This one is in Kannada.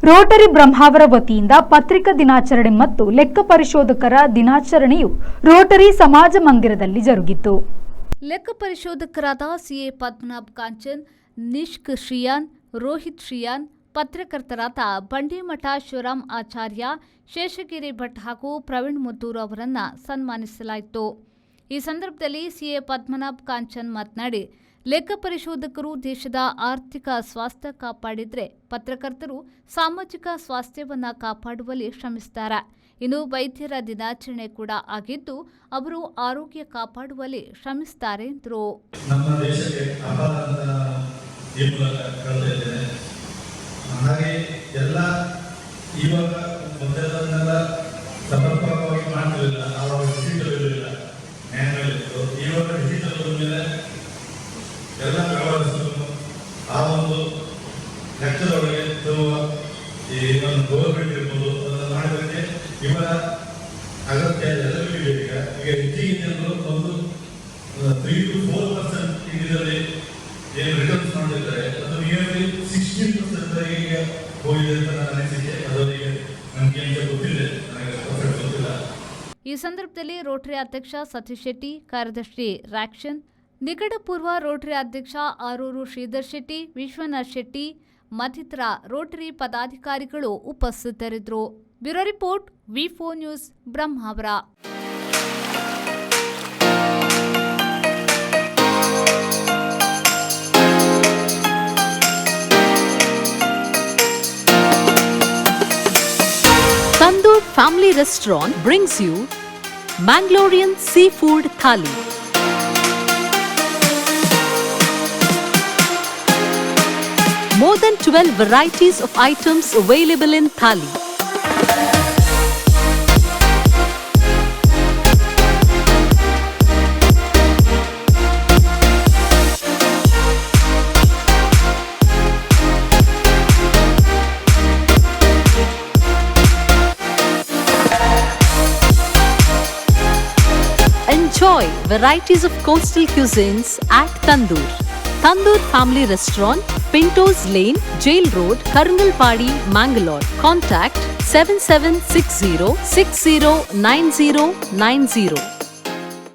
ರೋಟರಿ ಬ್ರಹ್ಮಾವರ ವತಿಯಿಂದ ಪತ್ರಿಕಾ ದಿನಾಚರಣೆ ಮತ್ತು ಲೆಕ್ಕ ಪರಿಶೋಧಕರ ದಿನಾಚರಣೆಯು ರೋಟರಿ ಸಮಾಜ ಮಂದಿರದಲ್ಲಿ ಜರುಗಿತು. ಲೆಕ್ಕ ಪರಿಶೋಧಕರಾದ ಸಿಎ ಪದ್ಮನಾಭ್ ಕಾಂಚನ್, ನಿಷ್ಕ್ ಶ್ರಿಯಾನ್, ರೋಹಿತ್ ಶ್ರಿಯಾನ್, ಪತ್ರಕರ್ತರಾದ ಬಂಡೇಮಠ ಶಿವರಾಮ್ ಆಚಾರ್ಯ, ಶೇಷಗಿರಿ ಭಟ್ ಹಾಗೂ ಪ್ರವೀಣ್ ಮುತ್ತೂರು ಅವರನ್ನು ಸನ್ಮಾನಿಸಲಾಯಿತು. ಈ ಸಂದರ್ಭದಲ್ಲಿ ಸಿಎ ಪದ್ಮನಾಭ್ ಕಾಂಚನ್ ಮಾತನಾಡಿ, ಲೆಕ್ಕ ಪರಿಶೋಧಕರು ದೇಶದ ಆರ್ಥಿಕ ಸ್ವಾಸ್ಥ್ಯ ಕಾಪಾಡಿದರೆ ಪತ್ರಕರ್ತರು ಸಾಮಾಜಿಕ ಸ್ವಾಸ್ಥ್ಯವನ್ನು ಕಾಪಾಡುವಲ್ಲಿ ಶ್ರಮಿಸುತ್ತಾರೆ. ಇನ್ನು ವೈದ್ಯರ ದಿನಾಚರಣೆ ಕೂಡ ಆಗಿದ್ದು ಅವರು ಆರೋಗ್ಯ ಕಾಪಾಡುವಲ್ಲಿ ಶ್ರಮಿಸುತ್ತಾರೆ ಎಂದರು. ನಮ್ಮ ದೇಶಕ್ಕೆ ಈ ಮೂಲಕ ಕಳೆದಿದ್ದೇನೆ. ಹಾಗೆ ಎಲ್ಲ ಇವಾಗ ಮೊದಲನ್ನೆಲ್ಲ ಸಮರ್ಪಕವಾಗಿ ಮಾಡ್ತಿರಲಿಲ್ಲ, ಆವಾಗ ಡಿಜಿಟಲ್ ಇರಲಿಲ್ಲ, ಮ್ಯಾನ್ಯಲ್ ಇತ್ತು. ಇವಾಗ ಡಿಜಿಟಲ್ ಮೇಲೆ ಎಲ್ಲ ವ್ಯವಹರಿಸಲು ಆ ಒಂದು ಲೆಕ್ಕದೊಳಗೆ ತರುವ ಈ ಒಂದು ಗೌರ್ಮೆಂಟ್ ಇರ್ಬೋದು ಅದನ್ನು ಮಾಡೋದಕ್ಕೆ ಇವರ ಅಗತ್ಯ ಎಲ್ಲರಿಗೂ ಇದೆ. ಈಗ ಹೆಚ್ಚಿಗೆ ಒಂದು 3 to 4% ಇದರಲ್ಲಿ ಏನು ರಿಟರ್ನ್ಸ್ ಮಾಡಿದ್ದಾರೆ ಅದು ನಿಯರ್ಲಿ 16% ಈಗ ಹೋಗಿದೆ ಅಂತ ನನ್ನ ಅನಿಸಿಕೆ. ಅದರಿಗೆ ನನಗೆ ಗೊತ್ತಿದೆ, ನನಗೆ ಗೊತ್ತಿಲ್ಲ. ಈ ಸಂದರ್ಭದಲ್ಲಿ ರೋಟರಿ ಅಧ್ಯಕ್ಷ ಸತೀಶ್ ಶೆಟ್ಟಿ, ಕಾರ್ಯದರ್ಶಿ ರಾಕ್ಷನ್, ನಿಕಟಪೂರ್ವ ರೋಟರಿ ಅಧ್ಯಕ್ಷ ಆರೂರು ಶ್ರೀಧರ್ ಶೆಟ್ಟಿ, ವಿಶ್ವನಾಥ್ ಶೆಟ್ಟಿ ಮತ್ತಿತರ ರೋಟರಿ ಪದಾಧಿಕಾರಿಗಳು ಉಪಸ್ಥಿತರಿದ್ದರು. ಬ್ಯೂರೋ ರಿಪೋರ್ಟ್, ವಿ4 news, Brahmavar. Tandoor Family Restaurant brings you Mangalorean Seafood Thali. More than 12 varieties of items available in thali. Enjoy varieties of coastal cuisines at Tandoor. Tandoor Family Restaurant, Pintos Lane, Jail Road, Karangalpadi, Mangalore. Contact 7760 609090.